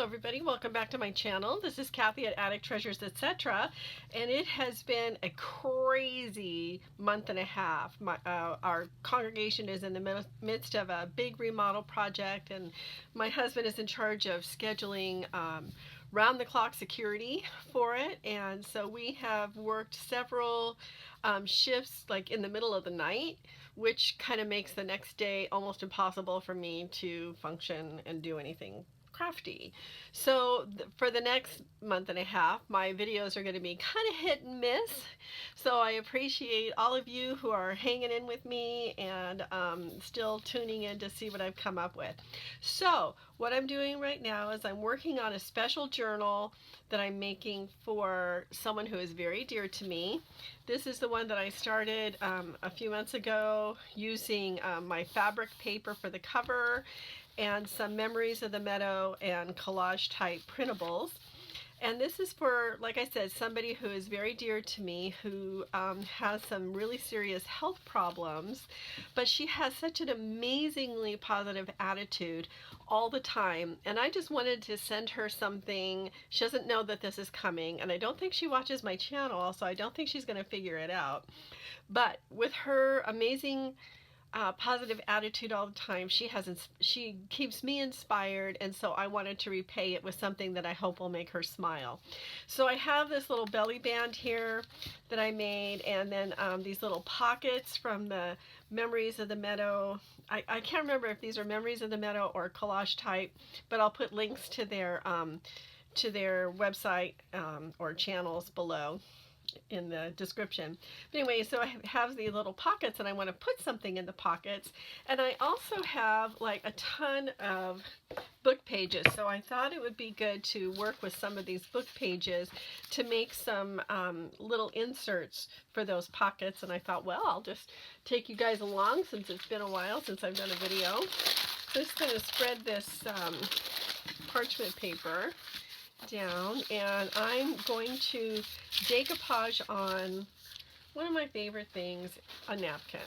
everybody, welcome back to my channel. This is Kathy at Attic Treasures, etc. And it has been a crazy month and a half. Our congregation is in the midst of a big remodel project, and my husband is in charge of scheduling round-the-clock security for it. And so we have worked several shifts like in the middle of the night, which kind of makes the next day almost impossible for me to function and do anything crafty. So for the next month and a half, my videos are going to be kind of hit and miss. So I appreciate all of you who are hanging in with me and still tuning in to see what I've come up with. So what I'm doing right now is I'm working on a special journal that I'm making for someone who is very dear to me. This is the one that I started a few months ago using my fabric paper for the cover and some Memories of the Meadow and collage type printables. And this is for, like I said, somebody who is very dear to me, who has some really serious health problems, but she has such an amazingly positive attitude all the time. And I just wanted to send her something. She doesn't know that this is coming, and I don't think she watches my channel, so I don't think she's going to figure it out. But with her amazing positive attitude all the time, she keeps me inspired, and so I wanted to repay it with something that I hope will make her smile. So I have this little belly band here that I made, and then these little pockets from the Memories of the Meadow. I can't remember if these are Memories of the Meadow or collage type, but I'll put links to their website or channels below in the description. But anyway, so I have the little pockets, and I want to put something in the pockets, and I also have like a ton of book pages, so I thought it would be good to work with some of these book pages to make some little inserts for those pockets. And I thought, well, I'll just take you guys along since it's been a while since I've done a video. So I'm just going to spread this parchment paper down, and I'm going to decoupage on one of my favorite things, a napkin.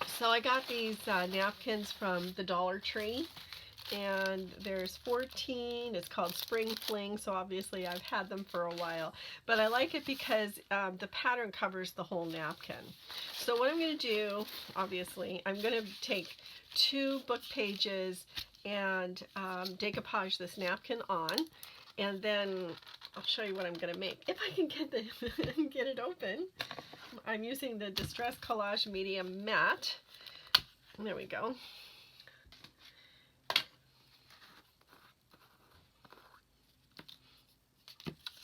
So I got these napkins from the Dollar Tree, and there's 14. It's called Spring Fling, so obviously I've had them for a while, but I like it because the pattern covers the whole napkin. So what I'm going to do, obviously, I'm going to take 2 book pages and decoupage this napkin on, and then I'll show you what I'm going to make. If I can get it open. I'm using the Distress Collage Medium Matte. There we go.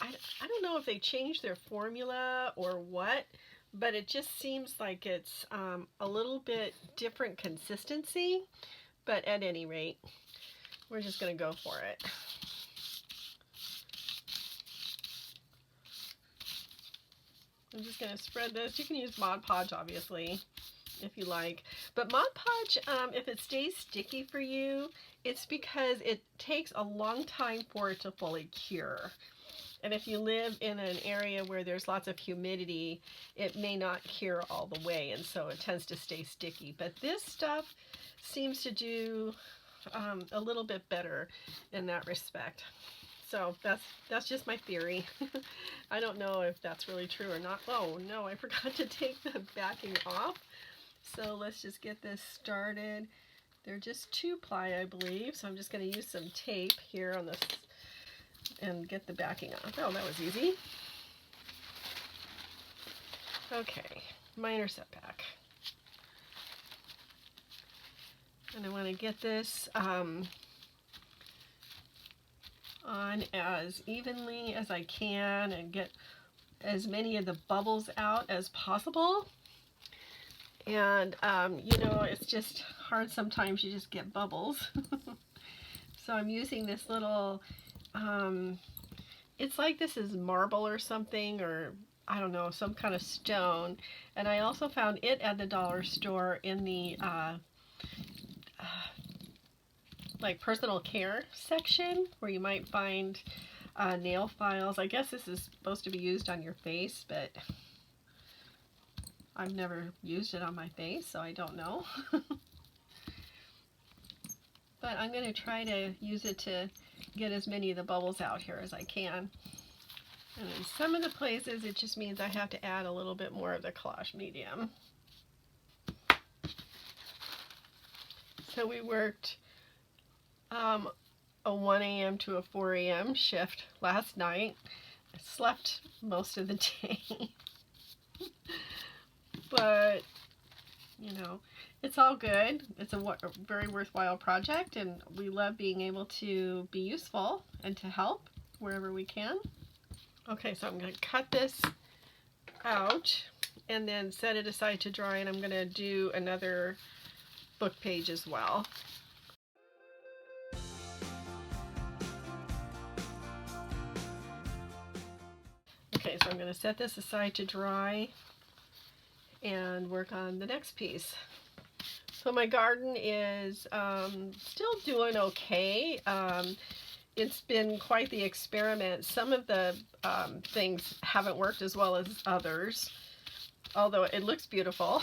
I don't know if they changed their formula or what, but it just seems like it's a little bit different consistency. But at any rate, we're just going to go for it. I'm just going to spread this. You can use Mod Podge, obviously, if you like. But Mod Podge, if it stays sticky for you, it's because it takes a long time for it to fully cure. And if you live in an area where there's lots of humidity, it may not cure all the way, and so it tends to stay sticky. But this stuff seems to do a little bit better in that respect. So that's just my theory. I don't know if that's really true or not. Oh no, I forgot to take the backing off. So let's just get this started. They're just 2-ply, I believe. So I'm just going to use some tape here on this and get the backing off. Oh, that was easy. Okay, minor setback. And I want to get this on as evenly as I can and get as many of the bubbles out as possible. And you know, it's just hard sometimes, you just get bubbles. So I'm using this little it's like this is marble or something, or I don't know, some kind of stone. And I also found it at the dollar store in the like personal care section, where you might find nail files. I guess this is supposed to be used on your face, but I've never used it on my face, so I don't know. But I'm going to try to use it to get as many of the bubbles out here as I can. And in some of the places, it just means I have to add a little bit more of the collage medium. So we worked a 1 a.m. to a 4 a.m. shift last night. I slept most of the day. But, you know, it's all good. It's a very worthwhile project, and we love being able to be useful and to help wherever we can. Okay, so I'm going to cut this out and then set it aside to dry, and I'm going to do another book page as well. Okay, so I'm going to set this aside to dry and work on the next piece. So my garden is still doing okay. It's been quite the experiment. Some of the things haven't worked as well as others, although it looks beautiful.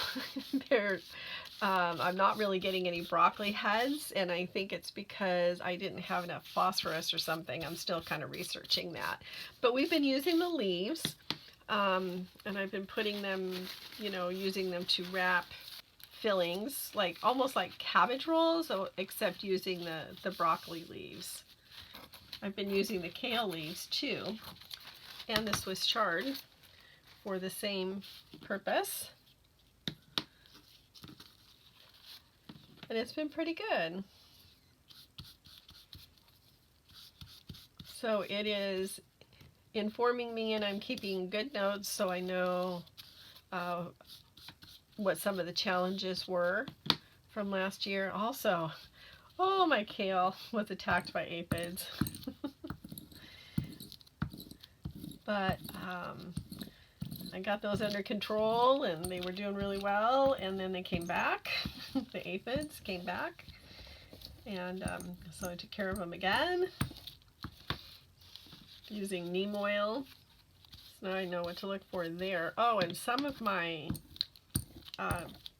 I'm not really getting any broccoli heads, and I think it's because I didn't have enough phosphorus or something. I'm still kind of researching that. But we've been using the leaves, and I've been putting them, you know, using them to wrap fillings, like almost like cabbage rolls, except using the broccoli leaves. I've been using the kale leaves too, and the Swiss chard for the same purpose. And it's been pretty good. So it is informing me, and I'm keeping good notes so I know what some of the challenges were from last year. Also, oh, my kale was attacked by aphids. But I got those under control, and they were doing really well, and then they came back. The aphids came back, and so I took care of them again using neem oil. So now I know what to look for there. Oh, and some of my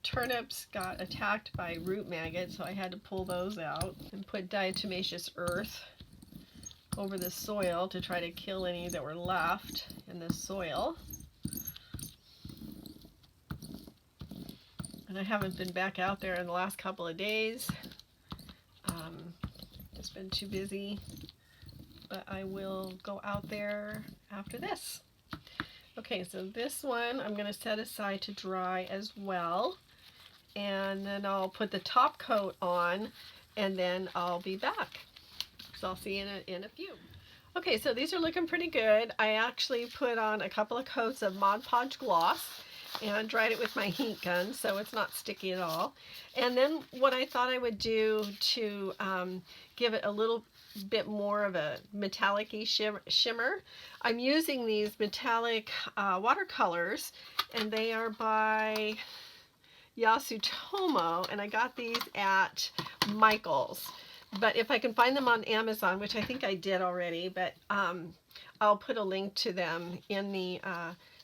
turnips got attacked by root maggots, so I had to pull those out and put diatomaceous earth over the soil to try to kill any that were left in the soil. And I haven't been back out there in the last couple of days. Just been too busy, but I will go out there after this. Okay, so this one I'm going to set aside to dry as well, and then I'll put the top coat on, and then I'll be back. So I'll see you in a few. Okay, so these are looking pretty good. I actually put on a couple of coats of Mod Podge gloss and dried it with my heat gun, so it's not sticky at all. And then what I thought I would do to give it a little bit more of a metallic-y shimmer, I'm using these metallic watercolors, and they are by Yasutomo, and I got these at Michael's. But if I can find them on Amazon, which I think I did already, but I'll put a link to them in the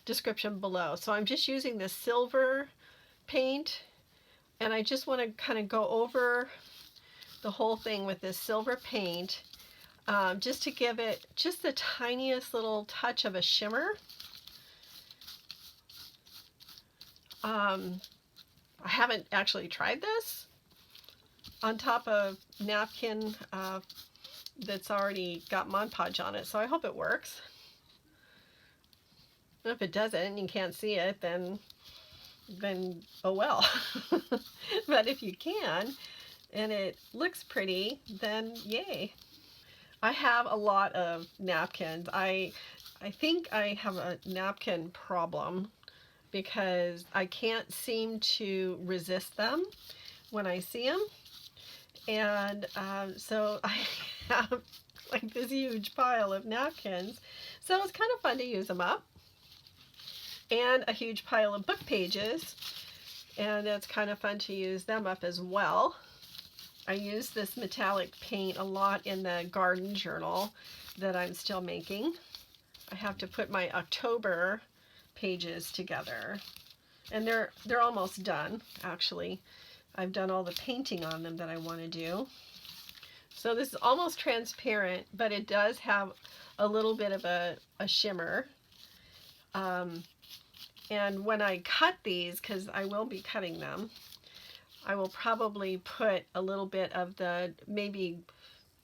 description below. So I'm just using the silver paint, and I just want to kind of go over the whole thing with this silver paint, just to give it just the tiniest little touch of a shimmer. I haven't actually tried this on top of napkin that's already got Mod Podge on it, so I hope it works. And if it doesn't and you can't see it, then oh well. But if you can and it looks pretty, then yay. I have a lot of napkins. I think I have a napkin problem because I can't seem to resist them when I see them. And so I have like this huge pile of napkins. So it's kind of fun to use them up. And a huge pile of book pages. And it's kind of fun to use them up as well. I use this metallic paint a lot in the garden journal that I'm still making. I have to put my October pages together. And they're almost done, actually. I've done all the painting on them that I want to do. So this is almost transparent, but it does have a little bit of a shimmer. And when I cut these, because I will be cutting them, I will probably put a little bit of the, maybe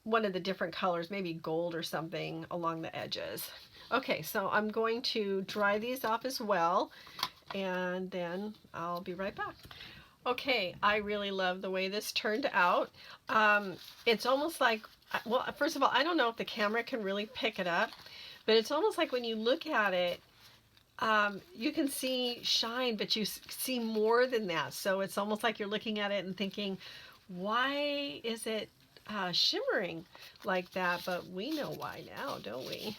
one of the different colors, maybe gold or something along the edges. Okay, so I'm going to dry these off as well, and then I'll be right back. Okay, I really love the way this turned out. It's almost like, well, first of all, I don't know if the camera can really pick it up, but it's almost like when you look at it, you can see shine, but you see more than that. So it's almost like you're looking at it and thinking, why is it shimmering like that? But we know why now, don't we?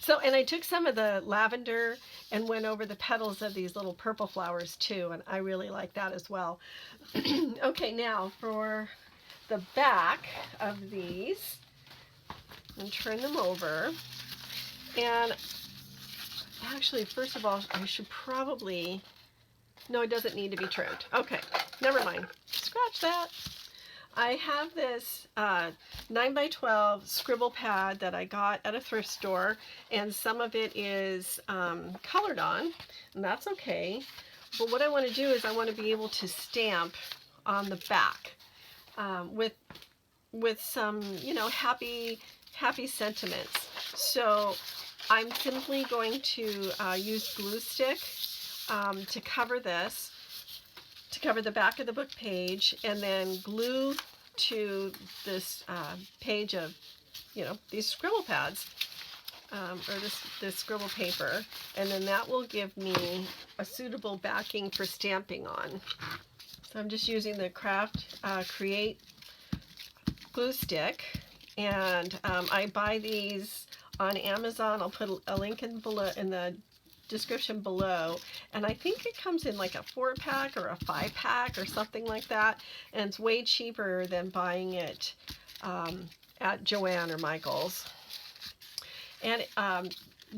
So, and I took some of the lavender and went over the petals of these little purple flowers too, and I really like that as well. Okay, now for the back of these, and turn them over. And actually, first of all, I should probably, no, it doesn't need to be trimmed. Okay, never mind. Scratch that. I have this 9x12 scribble pad that I got at a thrift store, and some of it is colored on, and that's okay. But what I want to do is I want to be able to stamp on the back with some, you know, happy sentiments. So I'm simply going to use glue stick to cover this, to cover the back of the book page, and then glue to this page of, you know, these scribble pads, or this scribble paper, and then that will give me a suitable backing for stamping on. So I'm just using the Create glue stick, and I buy these on Amazon. I'll put a link in the description below, and I think it comes in like a 4-pack or a 5-pack or something like that, and it's way cheaper than buying it at Joann or Michael's. And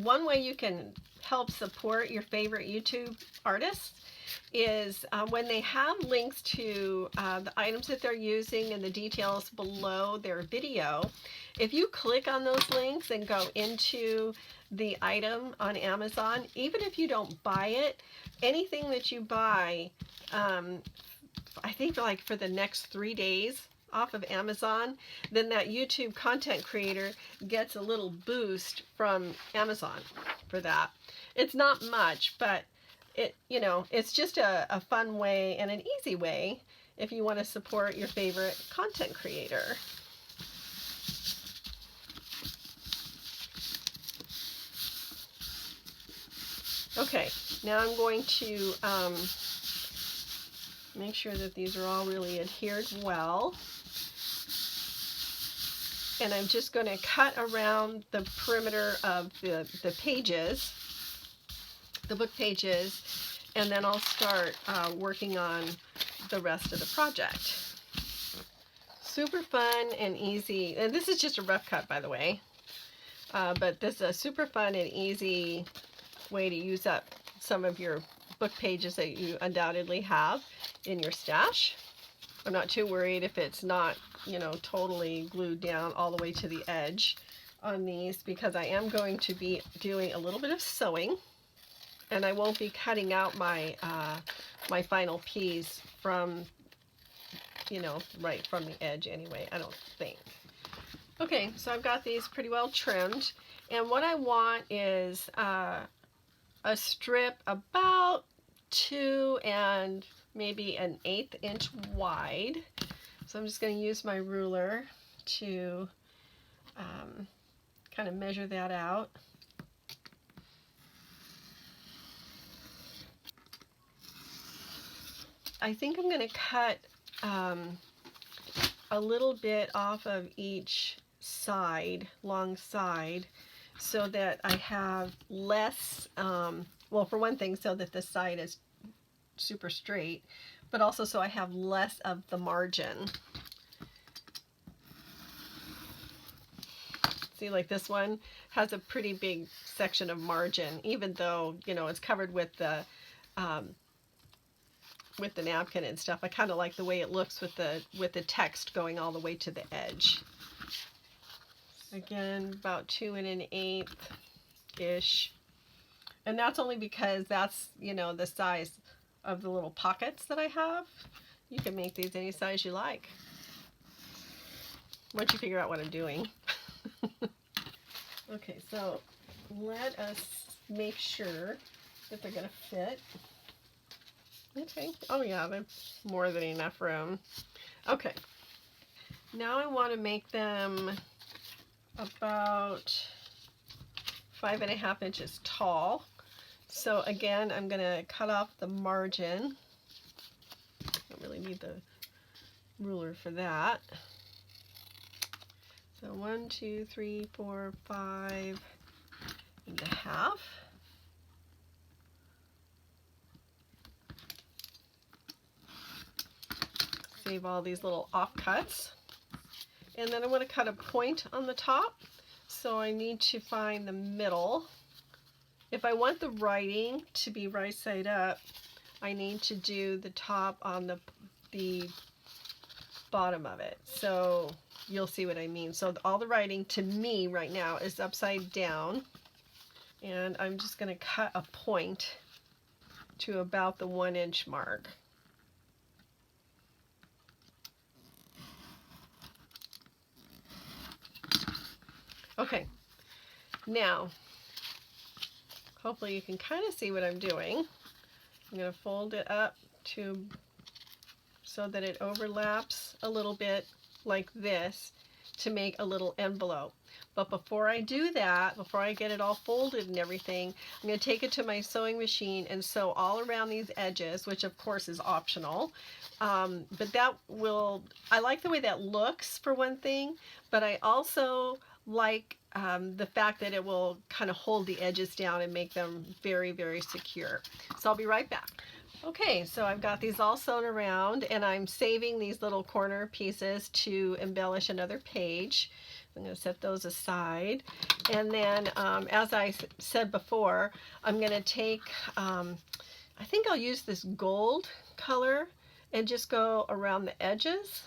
one way you can help support your favorite YouTube artists is when they have links to the items that they're using and the details below their video. If you click on those links and go into the item on Amazon, even if you don't buy it, anything that you buy, I think like for the next 3 days off of Amazon, then that YouTube content creator gets a little boost from Amazon for that. It's not much, but it, you know, it's just a fun way and an easy way if you want to support your favorite content creator. Okay, now I'm going to make sure that these are all really adhered well. And I'm just going to cut around the perimeter of the pages, the book pages, and then I'll start working on the rest of the project. Super fun and easy, and this is just a rough cut, by the way, but this is a super fun and easy way to use up some of your book pages that you undoubtedly have in your stash. I'm not too worried if it's not, you know, totally glued down all the way to the edge on these, because I am going to be doing a little bit of sewing, and I won't be cutting out my my final piece from, you know, right from the edge anyway, I don't think. Okay, so I've got these pretty well trimmed, and what I want is a strip about 2 and maybe 1/8 inch wide. So I'm just going to use my ruler to kind of measure that out. I think I'm going to cut a little bit off of each side, long side, so that I have less, well, for one thing, so that the side is super straight, but also so I have less of the margin. See, like this one has a pretty big section of margin, even though, you know, it's covered with the with the napkin and stuff. I kind of like the way it looks with the text going all the way to the edge. Again, about 2 1/8 ish. And that's only because that's, you know, the size of the little pockets that I have. You can make these any size you like, once you figure out what I'm doing. Okay, so let us make sure that they're going to fit. Okay, oh yeah, there's more than enough room. Okay, now I want to make them about 5 1/2 inches tall. So again, I'm going to cut off the margin. Don't really need the ruler for that. So 1, 2, 3, 4, 5 1/2. Save all these little offcuts. And then I want to cut a point on the top. So I need to find the middle. If I want the writing to be right side up, I need to do the top on the bottom of it. So you'll see what I mean. So all the writing to me right now is upside down. And I'm just going to cut a point to about the 1 inch mark. Okay, now hopefully you can kind of see what I'm doing. I'm going to fold it up so that it overlaps a little bit like this to make a little envelope. But before I do that, before I get it all folded and everything, I'm going to take it to my sewing machine and sew all around these edges, which of course is optional. But that will, I like the way that looks for one thing, but I also like the fact that it will kind of hold the edges down and make them very, very secure. So I'll be right back. Okay, so I've got these all sewn around and I'm saving these little corner pieces to embellish another page. I'm going to set those aside. And then, as I said before, I'm going to take, I think I'll use this gold color and just go around the edges.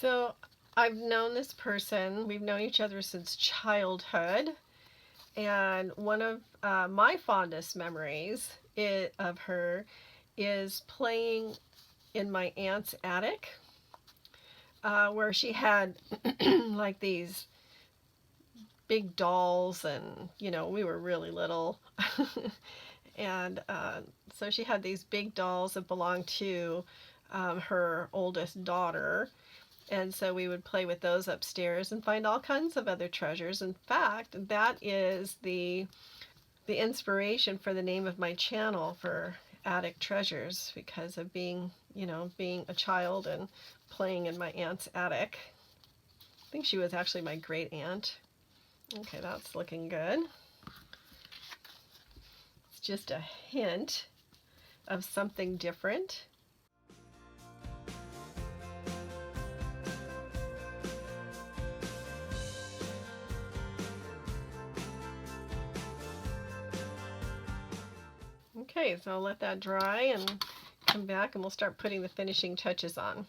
So I've known this person, we've known each other since childhood, and one of my fondest memories of her is playing in my aunt's attic, where she had like these big dolls, and you know, we were really little. And so she had these big dolls that belonged to her oldest daughter. And so we would play with those upstairs and find all kinds of other treasures. In fact, that is the inspiration for the name of my channel, for Attic Treasures, because of being, you know, being a child and playing in my aunt's attic. I think she was actually my great aunt. Okay, that's looking good. It's just a hint of something different. Okay, so I'll let that dry and come back and we'll start putting the finishing touches on.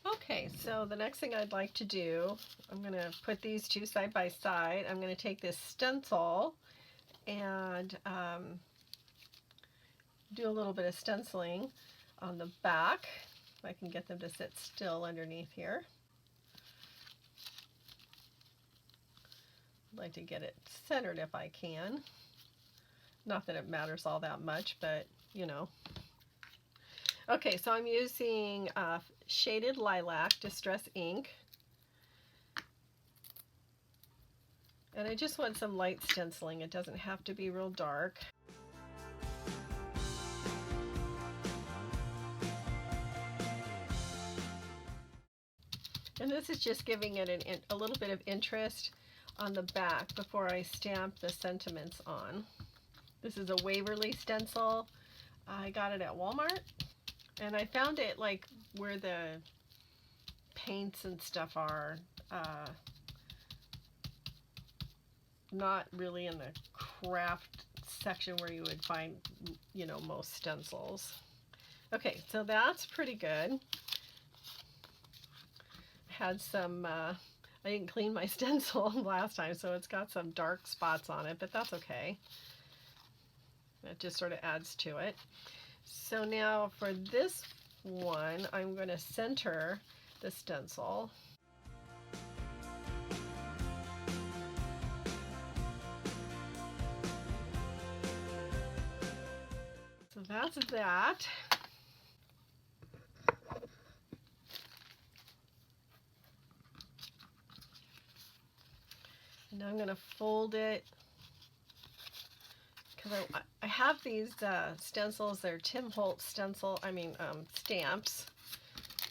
Okay, so the next thing I'd like to do, I'm going to put these two side by side. I'm going to take this stencil and do a little bit of stenciling on the back. If I can get them to sit still underneath here. I'd like to get it centered if I can. Not that it matters all that much, but you know. Okay, so I'm using shaded lilac distress ink. And I just want some light stenciling. It doesn't have to be real dark. And this is just giving it a little bit of interest on the back before I stamp the sentiments on. This is a Waverly stencil. I got it at Walmart, and I found it like where the paints and stuff are, not really in the craft section where you would find, you know, most stencils. Okay, so that's pretty good. Had some, I didn't clean my stencil last time, so it's got some dark spots on it, but that's okay. It just sort of adds to it. So now for this one, I'm going to center the stencil. So that's that. And now I'm going to fold it, because I have these stencils. They're Tim Holtz stamps.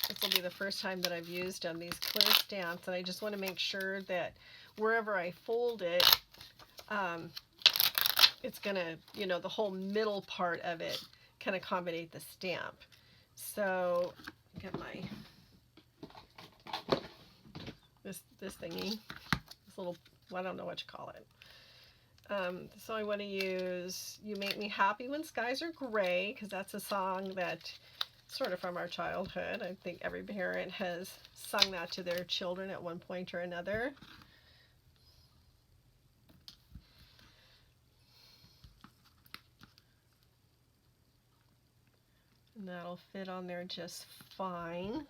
This will be the first time that I've used them, these clear stamps, and I just want to make sure that wherever I fold it, it's going to, you know, the whole middle part of it can accommodate the stamp. So get my, this thingy, this little, I don't know what you call it. So I want to use You Make Me Happy When Skies Are Gray, because that's a song that sort of from our childhood. I think every parent has sung that to their children at one point or another. And that'll fit on there just fine.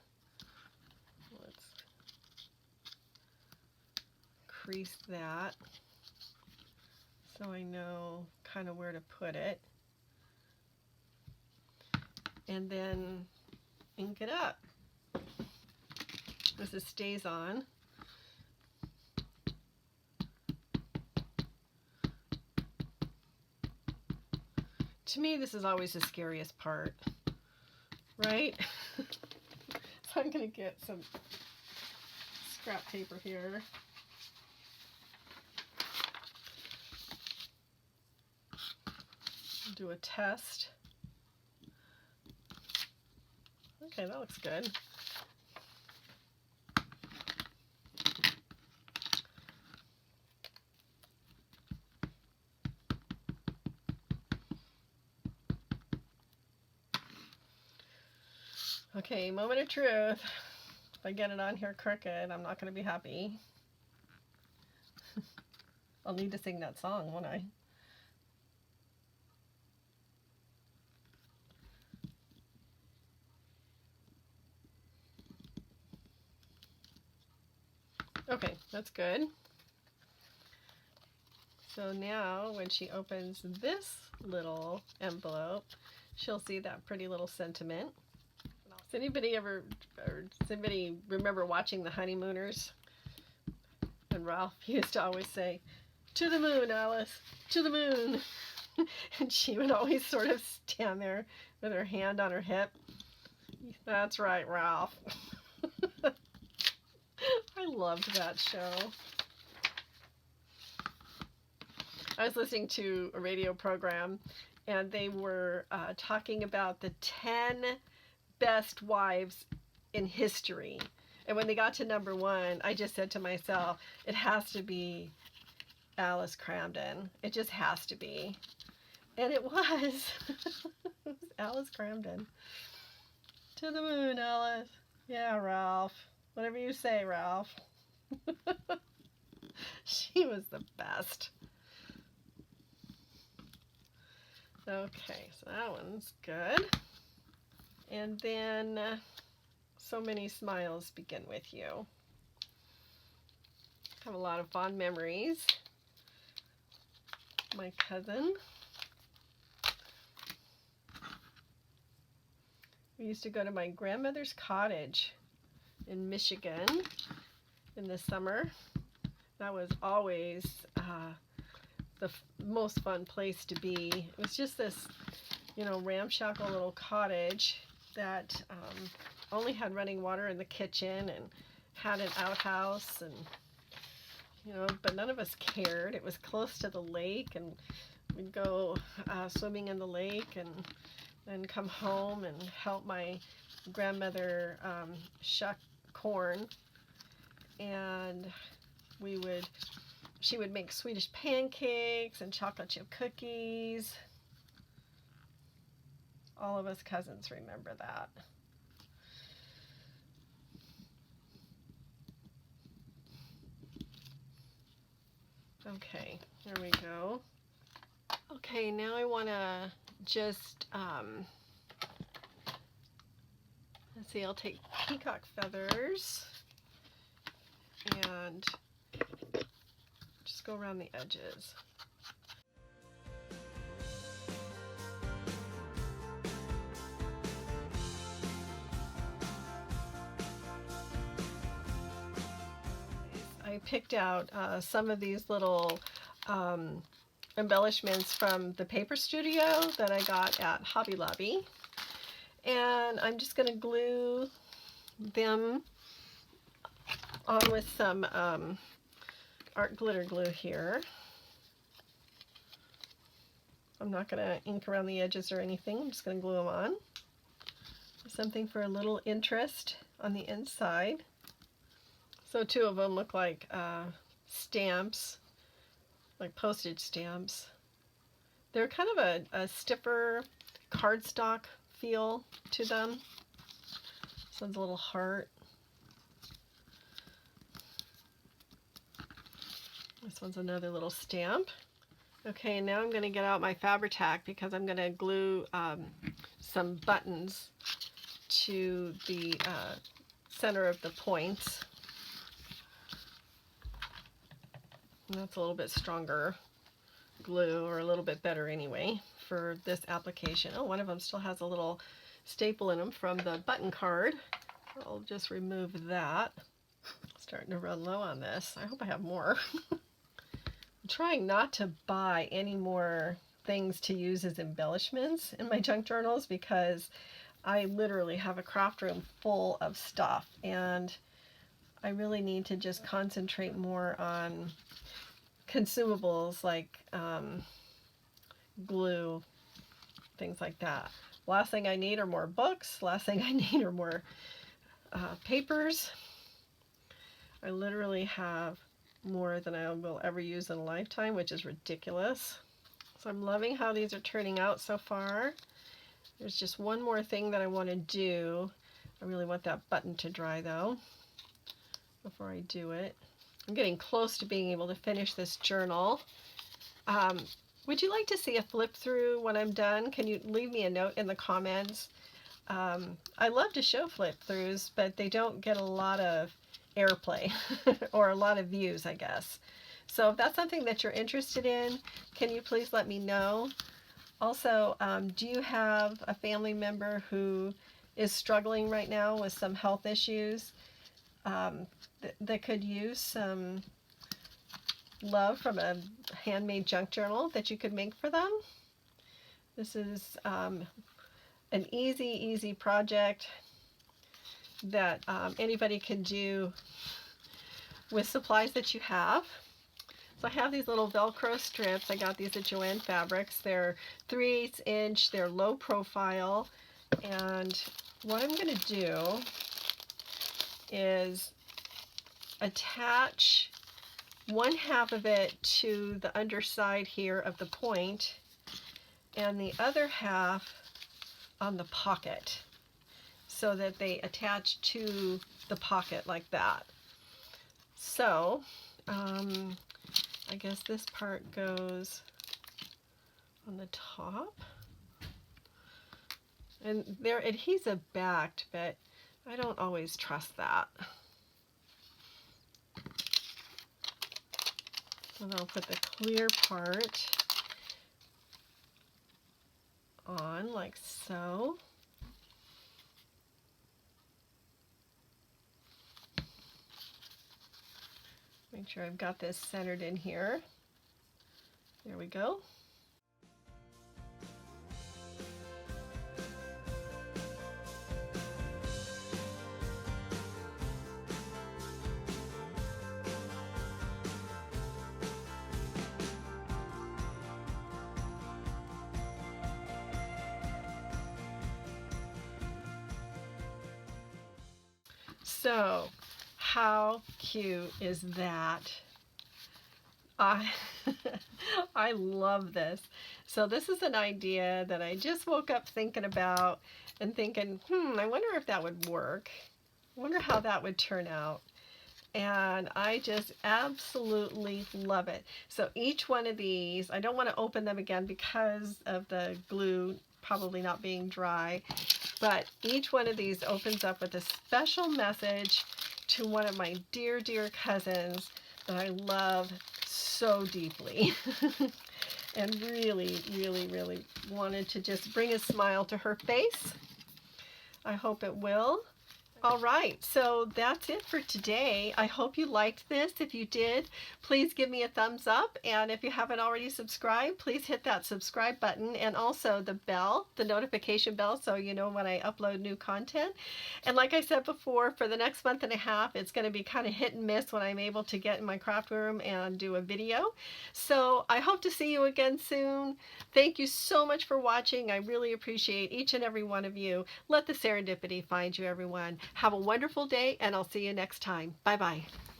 Let's crease that so I know kind of where to put it. And then ink it up. This is Stays On. To me, this is always the scariest part, right? So I'm going to get some scrap paper here. Do a test. Okay, that looks good. Okay, moment of truth. If I get it on here crooked, I'm not going to be happy. I'll need to sing that song, won't I? Okay, that's good. So now when she opens this little envelope, she'll see that pretty little sentiment. Does anybody remember watching The Honeymooners? And Ralph used to always say, "To the moon, Alice, to the moon." And she would always sort of stand there with her hand on her hip. That's right, Ralph. I loved that show. I was listening to a radio program, and they were talking about the 10 best wives in history. And when they got to number 1, I just said to myself, it has to be Alice Cramden. It just has to be. And it was. It was Alice Cramden. To the moon, Alice. Yeah, Ralph. Whatever you say, Ralph. She was the best. Okay, so that one's good. And then, So Many Smiles Begin With You. I have a lot of fond memories. My cousin. We used to go to my grandmother's cottage in Michigan in the summer. That was always the most fun place to be. It was just this, you know, ramshackle little cottage that only had running water in the kitchen and had an outhouse, and you know, but none of us cared. It was close to the lake, and we'd go swimming in the lake and then come home and help my grandmother shuck corn. And she would make Swedish pancakes and chocolate chip cookies. All of us cousins remember that. Okay, there we go. Okay, now I want to just, let's see, I'll take peacock feathers and just go around the edges. I picked out some of these little embellishments from the paper studio that I got at Hobby Lobby, and I'm just going to glue them on with some art glitter glue here. I'm not going to ink around the edges or anything. I'm just going to glue them on. Something for a little interest on the inside. So two of them look like stamps, like postage stamps. They're kind of a stiffer cardstock feel to them. This one's a little heart. This one's another little stamp. Okay, now I'm going to get out my Fabri-Tac because I'm going to glue some buttons to the center of the points. And that's a little bit stronger glue, or a little bit better anyway, for this application. Oh, one of them still has a little staple in them from the button card. I'll just remove that. Starting to run low on this. I hope I have more. I'm trying not to buy any more things to use as embellishments in my junk journals because I literally have a craft room full of stuff, and I really need to just concentrate more on consumables like glue, things like that. Last thing I need are more books. Last thing I need are more papers. I literally have more than I will ever use in a lifetime, which is ridiculous. So I'm loving how these are turning out so far. There's just one more thing that I want to do. I really want that button to dry though before I do it. I'm getting close to being able to finish this journal. Would you like to see a flip through when I'm done? Can you leave me a note in the comments? I love to show flip throughs, but they don't get a lot of airplay or a lot of views, I guess. So if that's something that you're interested in, can you please let me know? Also, do you have a family member who is struggling right now with some health issues that could use some love from a handmade junk journal that you could make for them? This is an easy project that anybody can do with supplies that you have. So I have these little Velcro strips. I got these at Joann Fabrics. They're 3/8 inch. They're low profile. And what I'm going to do is attach one half of it to the underside here of the point and the other half on the pocket, so that they attach to the pocket like that. So I guess this part goes on the top, and they're adhesive backed, but I don't always trust that. And I'll put the clear part on like so. Make sure I've got this centered in here. There we go. So, how cute is that? I I love this. So this is an idea that I just woke up thinking about and thinking, I wonder if that would work. I wonder how that would turn out. And I just absolutely love it. So each one of these, I don't want to open them again because of the glue probably not being dry, but each one of these opens up with a special message to one of my dear, dear cousins that I love so deeply. And really, really, really wanted to just bring a smile to her face. I hope it will. All right, so that's it for today. I hope you liked this. If you did, please give me a thumbs up. And if you haven't already subscribed, please hit that subscribe button and also the bell, the notification bell, so you know when I upload new content. And like I said before, for the next month and a half, it's going to be kind of hit and miss when I'm able to get in my craft room and do a video. So I hope to see you again soon. Thank you so much for watching. I really appreciate each and every one of you. Let the serendipity find you, everyone. Have a wonderful day, and I'll see you next time. Bye-bye.